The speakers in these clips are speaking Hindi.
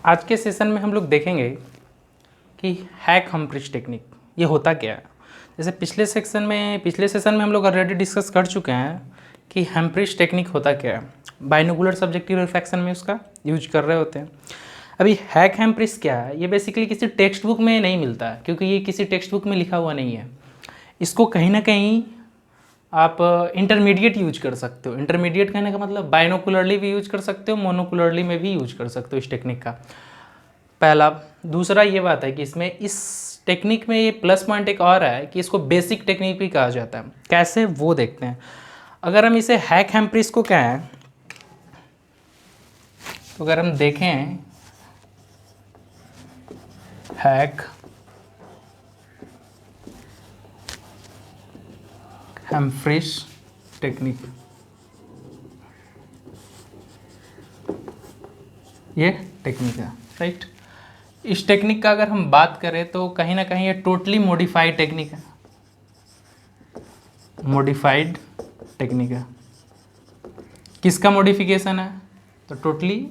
आज के सेशन में हम लोग देखेंगे कि हैक हम्फ्रीज टेक्निक ये होता क्या है। जैसे पिछले सेशन में हम लोग ऑलरेडी डिस्कस कर चुके हैं कि हम्फ्रीज टेक्निक होता क्या है, बाइनोकुलर सब्जेक्टिव रिफ्रैक्शन में उसका यूज कर रहे होते हैं। अभी हैक हम्फ्रीज क्या है, ये बेसिकली किसी टेक्स्ट बुक में नहीं मिलता है, क्योंकि ये किसी टेक्स्ट बुक में लिखा हुआ नहीं है। इसको कहीं ना कहीं आप इंटरमीडिएट यूज कर सकते हो। इंटरमीडिएट कहने का मतलब बाइनोकुलरली भी यूज कर सकते हो, मोनोकुलरली में भी यूज कर सकते हो इस टेक्निक का। पहला। दूसरा ये बात है कि इसमें इस टेक्निक में ये प्लस पॉइंट एक और है कि इसको बेसिक टेक्निक भी कहा जाता है। कैसे वो देखते हैं। अगर हम इसे हैक हम्फ्रीज को क्या है, तो अगर हम देखें हैक हम्फ्रीज टेक्निक, ये टेक्निक है, राइट। इस टेक्निक का अगर हम बात करें तो कहीं ना कहीं ये टोटली मॉडिफाइड टेक्निक है। मॉडिफाइड टेक्निक है। किसका मॉडिफिकेशन है, तो टोटली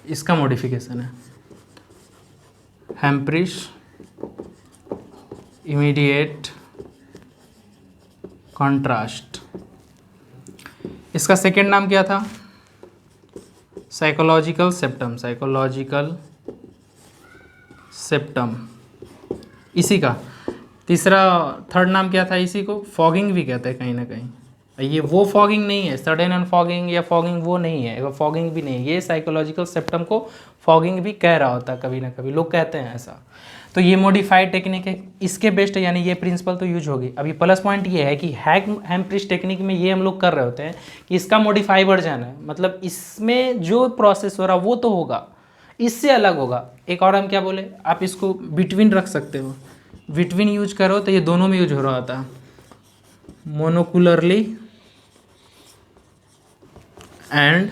इसका मॉडिफिकेशन है। Humphreys immediate contrast. इसका सेकेंड नाम क्या था, साइकोलॉजिकल सेप्टम। साइकोलॉजिकल सेप्टम इसी का। तीसरा थर्ड नाम क्या था, इसी को फॉगिंग भी कहते हैं कहीं ना कहीं। ये वो फॉगिंग नहीं है, सडन एंड फॉगिंग या फॉगिंग वो नहीं है, वो फॉगिंग भी नहीं है। ये साइकोलॉजिकल सेप्टम को फॉगिंग भी कह रहा होता है, कभी ना कभी लोग कहते हैं ऐसा। तो ये मॉडिफाइड टेक्निक है, इसके बेस्ट यानी ये प्रिंसिपल तो यूज होगी। अभी प्लस पॉइंट ये है कि हैक हम्फ्रीज टेक्निक में ये हम लोग कर रहे होते हैं कि इसका मॉडिफाई वर्जन है, मतलब इसमें जो प्रोसेस हो रहा वो तो होगा, इससे अलग होगा। एक और हम क्या बोले, आप इसको बिटवीन रख सकते हो। बिटवीन यूज करो तो ये दोनों में यूज हो रहा होता है, मोनोकुलरली एंड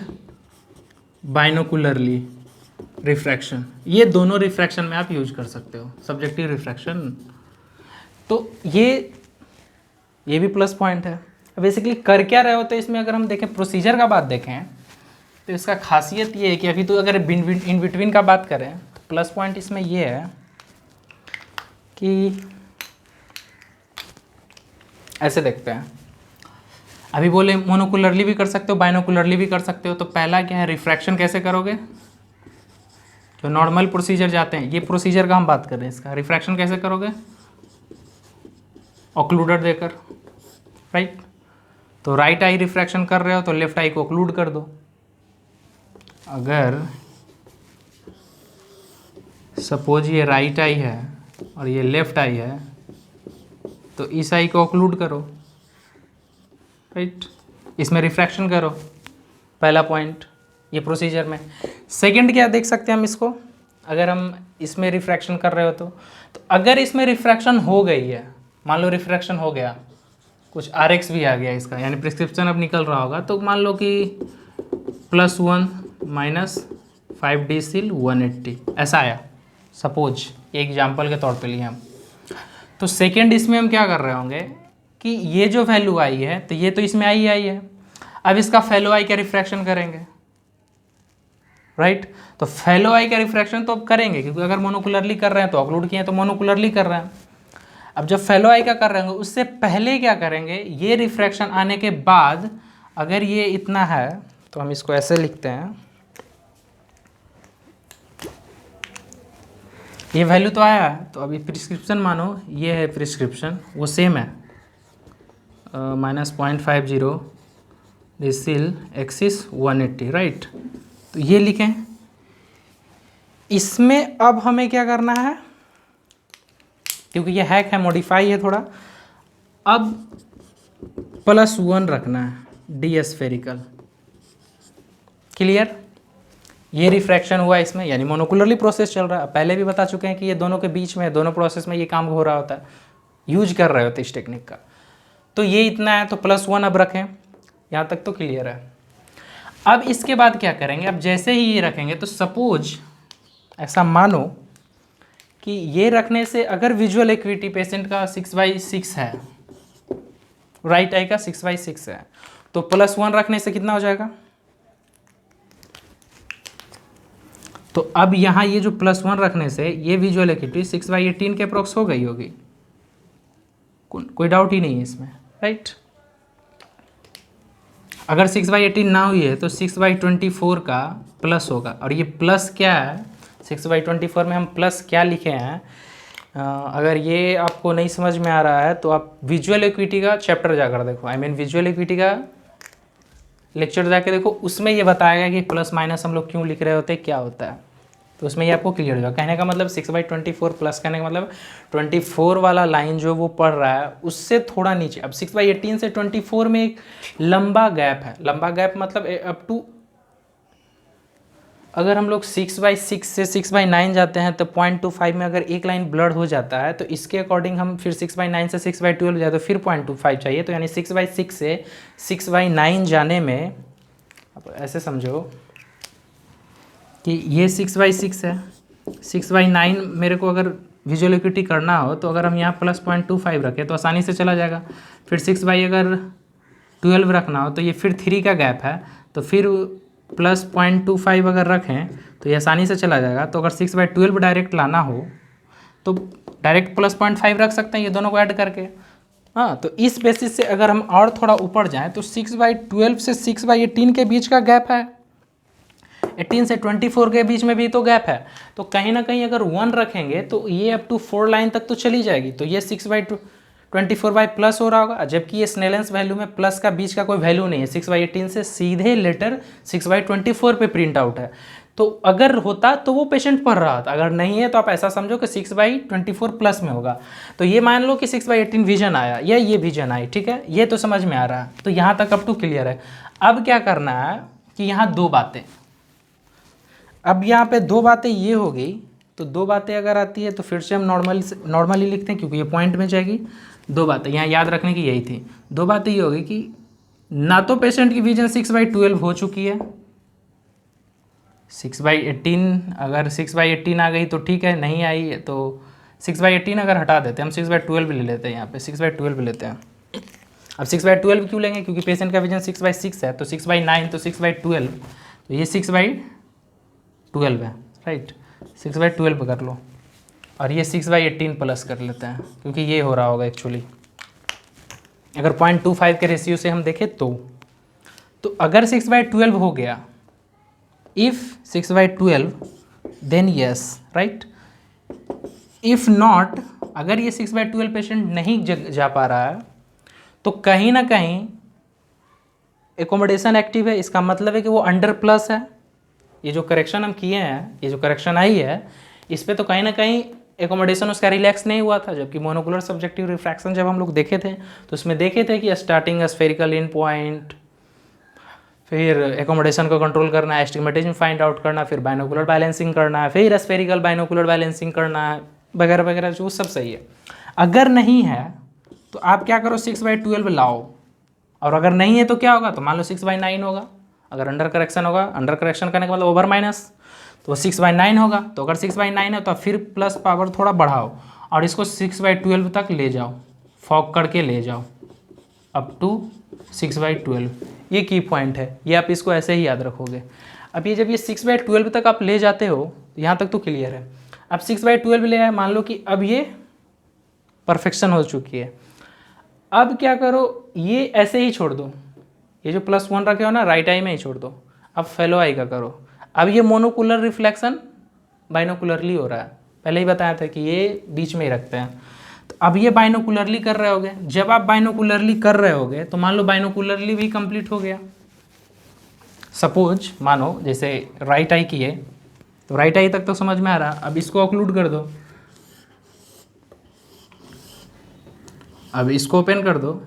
बाइनोकुलरली रिफ्रैक्शन। ये दोनों रिफ्रैक्शन में आप यूज कर सकते हो, सब्जेक्टिव रिफ्रैक्शन। तो ये भी प्लस पॉइंट है। बेसिकली कर क्या रहे होते हैं इसमें, अगर हम देखें प्रोसीजर का बात देखें तो इसका खासियत ये है कि अभी तो अगर इन बिटवीन का बात करें तो प्लस पॉइंट इसमें ये है कि ऐसे देखते हैं। अभी बोले मोनोकुलरली भी कर सकते हो, बाइनोकुलरली भी कर सकते हो। तो पहला क्या है, रिफ्रैक्शन कैसे करोगे, जो नॉर्मल प्रोसीजर जाते हैं, ये प्रोसीजर का हम बात कर रहे हैं। इसका रिफ्रैक्शन कैसे करोगे, ऑक्लूडर देकर, राइट। तो राइट आई रिफ्रैक्शन कर रहे हो तो लेफ्ट आई को ऑक्लूड कर दो। अगर सपोज ये राइट आई है और ये लेफ्ट आई है तो इस आई को ऑक्लूड करो, राइट। इसमें रिफ्रैक्शन करो, पहला पॉइंट ये प्रोसीजर में। सेकंड क्या देख सकते हैं हम इसको, अगर हम इसमें रिफ्रैक्शन कर रहे हो तो अगर इसमें रिफ्रैक्शन हो गई है, मान लो रिफ्रैक्शन हो गया, कुछ RX भी आ गया इसका, यानी प्रिस्क्रिप्शन अब निकल रहा होगा, तो मान लो कि +1 - 5 डेसिल 180 ऐसा आया, सपोज एग्जाम्पल के तौर पे लिए हम। तो सेकेंड इसमें हम क्या कर रहे होंगे कि ये जो वैल्यू आई है तो ये तो इसमें आई है। अब इसका फेलो आई का रिफ्रैक्शन करेंगे, राइट। तो फेलो आई का रिफ्रैक्शन तो अब करेंगे, क्योंकि अगर मोनोकुलरली कर रहे हैं तो ऑक्लूड किए तो मोनोकुलरली कर रहे हैं। अब जब फेलो आई का कर रहे होंगे उससे पहले क्या करेंगे, ये रिफ्रैक्शन आने के बाद अगर ये इतना है तो हम इसको ऐसे लिखते हैं, ये वैल्यू तो आया है। तो अभी प्रिस्क्रिप्शन मानो ये है प्रिस्क्रिप्शन, वो सेम है, -0.50 डेसिल एक्सिस 180, राइट। तो ये लिखें। इसमें अब हमें क्या करना है, क्योंकि ये हैक है, मॉडिफाई है थोड़ा, अब +1 रखना है डी स्फेरिकल। क्लियर। ये रिफ्रैक्शन हुआ इसमें, यानी मोनोकुलरली प्रोसेस चल रहा है। पहले भी बता चुके हैं कि ये दोनों के बीच में, दोनों प्रोसेस में ये काम हो रहा होता है, यूज कर रहे होते इस टेक्निक का। तो ये इतना है तो +1 अब रखें, यहाँ तक तो क्लियर है। अब इसके बाद क्या करेंगे, अब जैसे ही ये रखेंगे तो सपोज ऐसा मानो कि ये रखने से अगर विजुअल एक्विटी पेशेंट का 6/6 है, राइट आई का 6/6 है, तो +1 रखने से कितना हो जाएगा, तो अब यहाँ ये जो +1 रखने से ये विजुअल एक्यूटी 6/18 के अप्रोक्स हो गई होगी, कोई डाउट ही नहीं है इसमें, राइट। अगर 6/18 ना हुई है तो 6/24 का प्लस होगा, और ये प्लस क्या है, 6/24 में हम प्लस क्या लिखे हैं, अगर ये आपको नहीं समझ में आ रहा है तो आप विजुअल इक्विटी का चैप्टर जाकर देखो, विजुअल इक्विटी का लेक्चर जाके देखो, उसमें ये बताएगा कि प्लस माइनस हम लोग क्यों लिख रहे होते हैं, क्या होता है, तो उसमें ये आपको क्लियर होगा। कहने का मतलब 6/24 प्लस कहने का मतलब 24 वाला लाइन जो वो पढ़ रहा है उससे थोड़ा नीचे। अब 6/18 से 24 में एक लंबा गैप है, लंबा गैप मतलब अप टू, अगर हम लोग 6/6 से 6/9 जाते हैं तो 0.25 में अगर एक लाइन ब्लड हो जाता है तो इसके अकॉर्डिंग हम फिर 6/9 से 6/12 जाए तो फिर 0.25 चाहिए, तो यानी 6/6 से 6/9 जाने में, अब ऐसे समझो कि ये 6/6 है, 6/9 मेरे को अगर विजुअल इक्विटी करना हो तो अगर हम यहाँ प्लस 0.25 रखें तो आसानी से चला जाएगा। फिर 6/12 रखना हो तो ये फिर 3 का गैप है, तो फिर प्लस 0.25 अगर रखें तो ये आसानी से चला जाएगा। तो अगर 6/12 डायरेक्ट लाना हो तो डायरेक्ट प्लस 0.5 रख सकते हैं ये दोनों को ऐड करके। हाँ, तो इस बेसिस से अगर हम और थोड़ा ऊपर जाएं तो 6/12 से 6/18 के बीच का गैप है, 18 से 24 के बीच में भी तो गैप है, तो कहीं ना कहीं अगर 1 रखेंगे तो ये अप टू 4 लाइन तक तो चली जाएगी, तो ये 6/24 प्लस हो रहा होगा, जबकि ये स्नेलेंस वैल्यू में प्लस का बीच का कोई वैल्यू नहीं है, 6/18 से सीधे लेटर 6/24 पे प्रिंट आउट है। तो अगर होता तो वो पेशेंट पढ़ रहा था, अगर नहीं है तो आप ऐसा समझो कि 6/24 प्लस में होगा। तो ये मान लो कि 6/18 विजन आया या ये विजन आई, ठीक है, ये तो समझ में आ रहा है, तो यहाँ तक अप टू क्लियर है। अब क्या करना है कि यहाँ दो बातें, अब यहाँ पे दो बातें ये हो गई, तो दो बातें अगर आती है तो फिर से हम नॉर्मली लिखते हैं क्योंकि ये पॉइंट में जाएगी। दो बातें यहाँ याद रखने की यही थी, दो बातें ये होगी कि ना तो पेशेंट की विजन 6/12 हो चुकी है, 6/18 अगर 6/18 आ गई तो ठीक है, नहीं आई है तो 6/18 अगर हटा देते हैं, हम 6/12 ले लेते हैं, यहाँ पे 6/12 लेते हैं। अब 6/12 क्यों लेंगे, क्योंकि पेशेंट का विजन 6/6 है, तो 6/9 तो 6/12, तो ये 6/12 है, राइट, 6/12 कर लो, और ये 6/18 प्लस कर लेते हैं क्योंकि ये हो रहा होगा एक्चुअली, अगर 0.25 के रेशियो से हम देखें तो अगर 6/12 हो गया, if 6/12 then yes, right, if not, अगर ये 6/12 पेशेंट नहीं जा पा रहा है तो कहीं ना कहीं एकोमोडेशन एक्टिव है, इसका मतलब है कि वो अंडर प्लस है। ये जो करेक्शन हम किए हैं, ये जो करेक्शन आई है, इस पे तो कहीं ना कहीं एकोमोडेशन उसका रिलैक्स नहीं हुआ था, जबकि मोनोकुलर सब्जेक्टिव रिफ्रैक्शन जब हम लोग देखे थे तो उसमें देखे थे कि स्टार्टिंग स्फेरिकल इन पॉइंट, फिर एकोमोडेशन को कंट्रोल करना है, एस्टिग्मेटिज्म फाइंड आउट करना, फिर बाइनोकुलर बैलेंसिंग करना है, फिर स्फेरिकल बाइनोकुलर बैलेंसिंग करना है, वगैरह वगैरह, जो सब सही है। अगर नहीं है तो आप क्या करो, 6/12 लाओ, और अगर नहीं है तो क्या होगा, तो मान लो 6/9 होगा। अगर अंडर करेक्शन होगा, अंडर करेक्शन करने का मतलब ओवर माइनस, तो 6/9 होगा। तो अगर 6/9 है तो फिर प्लस पावर थोड़ा बढ़ाओ और इसको 6/12 तक ले जाओ, फॉक करके ले जाओ अप टू 6/12। ये की पॉइंट है, ये आप इसको ऐसे ही याद रखोगे। अब ये जब ये 6/12 तक आप ले जाते हो, यहाँ तक तो क्लियर है। अब 6/12 ले आए, मान लो कि अब ये परफेक्शन हो चुकी है। अब क्या करो, ये ऐसे ही छोड़ दो, ये जो +1 रखे हो ना, राइट आई में ही छोड़ दो। अब फेलो आई का करो। अब ये मोनोकुलर रिफ्लेक्शन बाइनोकुलरली हो रहा है, पहले ही बताया था कि ये बीच में ही रखते हैं। तो अब ये बाइनोकुलरली कर रहे होगे, जब आप बाइनोकुलरली कर रहे होगे तो मान लो बाइनोकुलरली भी कंप्लीट हो गया। सपोज मानो जैसे राइट आई की है, तो राइट आई तक तो समझ में आ रहा। अब इसको ऑक्लूड कर दो, अब इसको ओपन कर दो,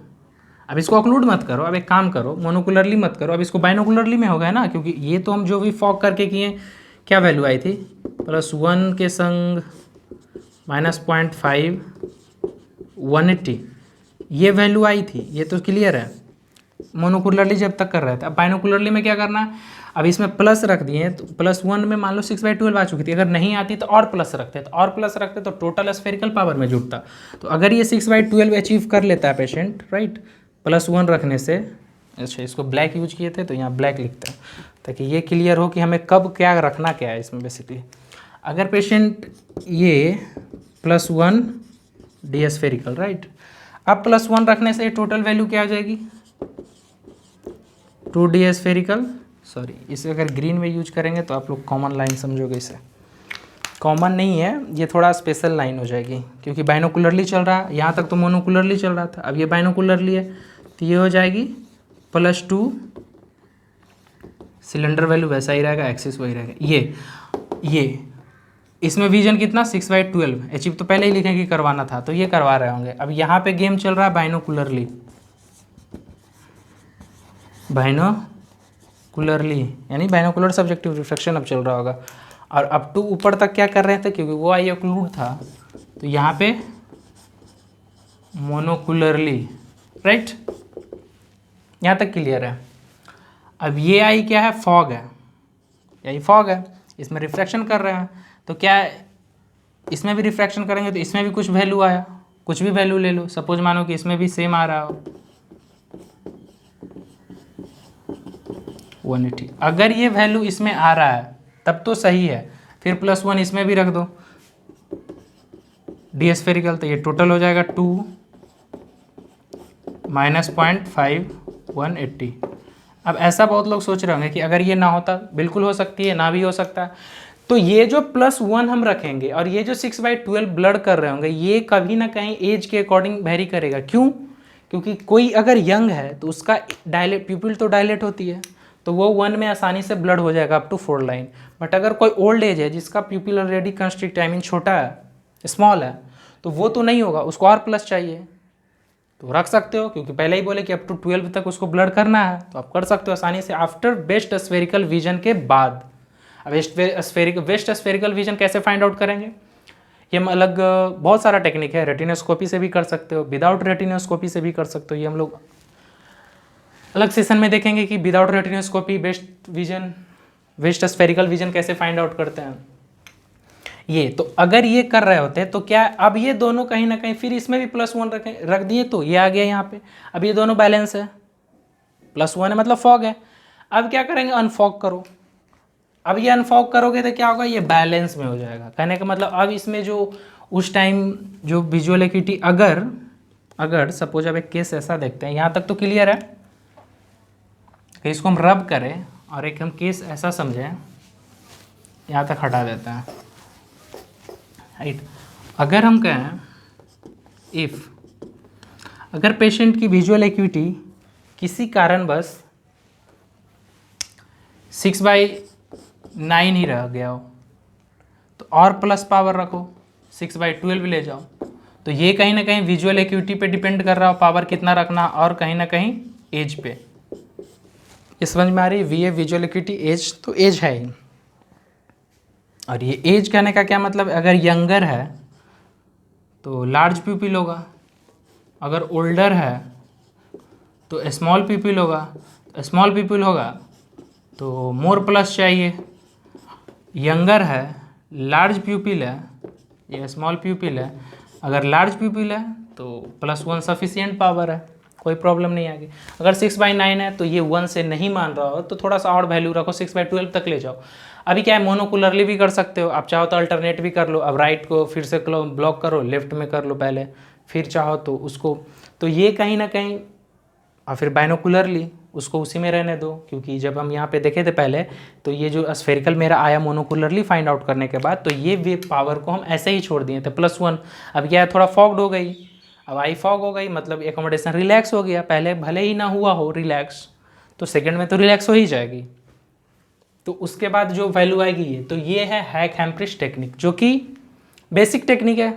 अब इसको ऑक्लूड मत करो, अब एक काम करो, मोनोकुलरली मत करो, अब इसको बाइनोकुलरली में हो गया ना, क्योंकि ये तो हम जो भी फॉक करके किए, क्या वैल्यू आई थी, +1 के संग -0.5 180, ये वैल्यू आई थी, ये तो क्लियर है। मोनोकुलरली जब तक कर रहे थे, अब बाइनोकुलरली में क्या करना है, अब इसमें प्लस रख दिए, तो +1 में मान लो 6/12 आ चुकी थी, अगर नहीं आती तो और प्लस रखते, तो और प्लस रखते तो टोटल स्फेरिकल पावर में जुड़ता। तो अगर ये 6/12 अचीव कर लेता है पेशेंट, राइट, +1 रखने से, अच्छा, इसको ब्लैक यूज किए थे तो यहाँ ब्लैक लिखते हैं ताकि ये क्लियर हो कि हमें कब क्या रखना क्या है इसमें। बेसिकली अगर पेशेंट ये +1 डी स्फेरिकल, राइट, अब +1 रखने से टोटल वैल्यू क्या आ जाएगी, 2 डी स्फेरिकल। सॉरी, इसे अगर ग्रीन में यूज करेंगे तो आप लोग कॉमन लाइन समझोगे, इसे कॉमन नहीं है, ये थोड़ा स्पेशल लाइन हो जाएगी क्योंकि बाइनोकुलरली चल रहा है। यहाँ तक तो मोनोकुलरली चल रहा था, अब ये बाइनोकुलरली है तो ये हो जाएगी +2, सिलेंडर वैल्यू वैसा ही रहेगा, एक्सिस वही रहेगा। ये इसमें विजन कितना 6/12, अचीव तो पहले ही लिखें कि करवाना था तो ये करवा रहे होंगे। अब यहाँ पे गेम चल रहा है बाइनोकुलरली, बाइनोकुलरली यानी बाइनोकुलर सब्जेक्टिव रिफ्लेक्शन अब चल रहा होगा। और अप टू ऊपर तक क्या कर रहे थे, क्योंकि वो आई ओक्लूड था तो यहाँ पे मोनोकुलरली, राइट, यहाँ तक क्लियर है। अब ये आई क्या है, फॉग है, यही फॉग है, इसमें रिफ्रैक्शन कर रहे हैं तो क्या इसमें भी रिफ्रैक्शन करेंगे तो इसमें भी कुछ वैल्यू आया, कुछ भी वैल्यू ले लो, सपोज मानो कि इसमें भी सेम आ रहा हो 180। अगर ये वैल्यू इसमें आ रहा है तब तो सही है, फिर +1 इसमें भी रख दो डी स्फेरिकल, तो ये टोटल हो जाएगा 2 -0.5 180। अब ऐसा बहुत लोग सोच रहे होंगे कि अगर ये ना होता, बिल्कुल हो सकती है, ना भी हो सकता है। तो ये जो +1 हम रखेंगे और ये जो 6/12 ब्लड कर रहे होंगे, ये कभी ना कहीं एज के अकॉर्डिंग वेरी करेगा। क्यों? क्योंकि कोई अगर यंग है तो उसका डायलेट, प्यूपिल तो डायलेट होती है तो वो 1 में आसानी से ब्लड हो जाएगा अप टू 4 लाइन। बट अगर कोई ओल्ड एज है जिसका प्यूपिल ऑलरेडी कंस्ट्रिक्ट, आई मीन छोटा है, स्मॉल है, तो वो तो नहीं होगा, उसको और प्लस चाहिए तो रख सकते हो, क्योंकि पहले ही बोले कि अप टू 12 तक उसको ब्लड करना है तो आप कर सकते हो आसानी से आफ्टर बेस्ट स्फेरिकल विजन के बाद। अब वेस्ट स्फेरिकल विजन कैसे फाइंड आउट करेंगे, ये हम अलग बहुत सारा टेक्निक है, रेटिनोस्कोपी से भी कर सकते हो, विदाउट रेटिनोस्कोपी से भी कर सकते हो, ये हम लोग अलग सेशन में देखेंगे कि without retinoscopy best spherical vision कैसे फाइंड आउट करते हैं। ये तो अगर ये कर रहे होते तो क्या, अब ये दोनों कहीं ना कहीं, फिर इसमें भी +1 रख दिए तो ये आ गया यहाँ पे, अब ये दोनों बैलेंस है, +1 है मतलब फॉग है। अब क्या करेंगे, अनफॉग करो। अब ये अनफॉग करोगे तो क्या होगा, ये बैलेंस में हो जाएगा। कहने का मतलब अब इसमें जो उस टाइम जो विजुअल एक्यूटी, अगर सपोज अब एक केस ऐसा देखते हैं, यहाँ तक तो क्लियर है कि इसको हम रब करें और एक हम केस ऐसा समझें, यहाँ तक हटा देते हैं, राइट। अगर हम कहें अगर पेशेंट की विजुअल एक्यूटी किसी कारणवश 6/9 ही रह गया हो तो और प्लस पावर रखो, 6/12 ले जाओ, तो ये कहीं ना कहीं विजुअल एक्यूटी पे डिपेंड कर रहा हो पावर कितना रखना, और कहीं ना कहीं एज पे। ये समझ में आ रही है, V A visual acuity as, तो एज है ही। और ये एज कहने का क्या मतलब, अगर यंगर है तो लार्ज प्यूपिल होगा, अगर ओल्डर है तो स्मॉल प्यूपिल होगा, स्मॉल प्यूपिल होगा तो मोर प्लस चाहिए। यंगर है, लार्ज प्यूपिल है, ये स्मॉल प्यूपिल है, अगर लार्ज प्यूपिल है तो +1 सफिशियंट पावर है, कोई प्रॉब्लम नहीं आएगी। अगर 6/9 है तो ये 1 से नहीं मान रहा हो तो थोड़ा सा और वैल्यू रखो, 6/12 तक ले जाओ। अभी क्या है, मोनोकुलरली भी कर सकते हो, आप चाहो तो अल्टरनेट भी कर लो, अब राइट को फिर से ब्लॉक करो, लेफ्ट में कर लो पहले, फिर चाहो तो उसको, तो ये कहीं ना कहीं, और फिर बाइनोकुलरली उसको उसी में रहने दो, क्योंकि जब हम यहाँ पे देखे थे पहले तो ये जो स्फेरिकल मेरा आया मोनोकुलरली फाइंड आउट करने के बाद, तो ये वे पावर को हम ऐसे ही छोड़ दिए थे +1। अब क्या है, थोड़ा फॉग्ड हो गई, अब आई फॉग हो गई मतलब एकोमोडेशन रिलैक्स हो गया, पहले भले ही ना हुआ हो रिलैक्स तो सेकंड में तो रिलैक्स हो ही जाएगी, तो उसके बाद जो वैल्यू आएगी ये, तो ये है हैक-हैम्प्रिश टेक्निक, जो कि बेसिक टेक्निक है,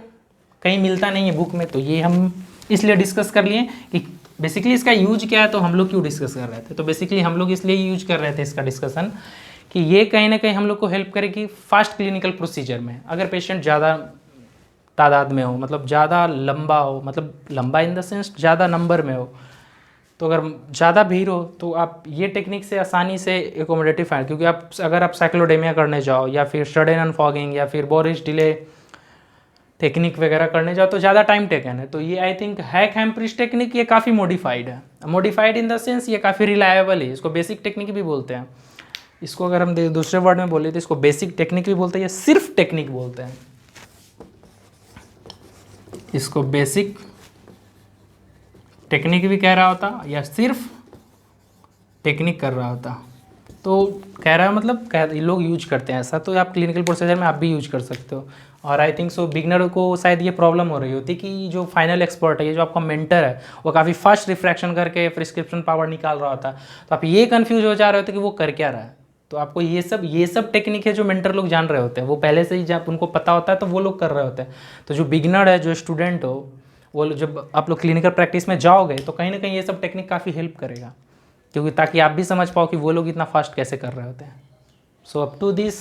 कहीं मिलता नहीं है बुक में, तो ये हम इसलिए डिस्कस कर लिए कि बेसिकली इसका यूज क्या है, तो हम लोग क्यों डिस्कस कर रहे थे, तो बेसिकली हम लोग इसलिए यूज कर रहे थे इसका डिस्कशन कि ये कहीं ना कहीं हम लोग को हेल्प करेगी फास्ट क्लिनिकल प्रोसीजर में। अगर पेशेंट ज़्यादा तादाद में हो, मतलब ज़्यादा लंबा हो, मतलब लंबा इन द सेंस ज़्यादा नंबर में हो, तो अगर ज़्यादा भीड़ हो तो आप ये टेक्निक से आसानी से एकोमोडेटिव फाइंड, क्योंकि आप अगर आप साइक्लोडेमिया करने जाओ या फिर सडन अनफॉगिंग या फिर बोरिश डिले टेक्निक वगैरह करने जाओ तो ज़्यादा टाइम टेकन है। तो ये आई थिंक हैक हैम्प्रिस्ट टेक्निक ये काफ़ी मॉडिफाइड है, मॉडिफाइड इन द सेंस ये काफ़ी रिलायबल है। इसको बेसिक टेक्निक भी बोलते हैं। इसको अगर हम दूसरे वर्ड में बोले तो इसको बेसिक टेक्निक भी बोलते हैं या सिर्फ टेक्निक बोलते हैं। इसको बेसिक टेक्निक भी कह रहा होता या सिर्फ टेक्निक कर रहा होता। तो कह रहा है मतलब लोग यूज करते हैं ऐसा, तो आप क्लिनिकल प्रोसीजर में आप भी यूज कर सकते हो। और आई थिंक सो बिगनर को शायद ये प्रॉब्लम हो रही होती कि जो फाइनल एक्सपर्ट है, ये जो आपका मेंटर है, वो काफ़ी फास्ट रिफ्रैक्शन करके प्रिस्क्रिप्शन पावर निकाल रहा होता, तो आप ये कन्फ्यूज हो जा रहे होते कि वो कर क्या रहा है। तो आपको ये सब टेक्निक है जो मेंटर लोग जान रहे होते हैं, वो पहले से ही जब उनको पता होता है तो वो लोग कर रहे होते हैं। तो जो बिगनर है, जो स्टूडेंट हो, वो जब आप लोग क्लिनिकल प्रैक्टिस में जाओगे तो कहीं ना कहीं ये सब टेक्निक काफ़ी हेल्प करेगा, क्योंकि ताकि आप भी समझ पाओ कि वो लोग इतना फास्ट कैसे कर रहे होते हैं। So up to this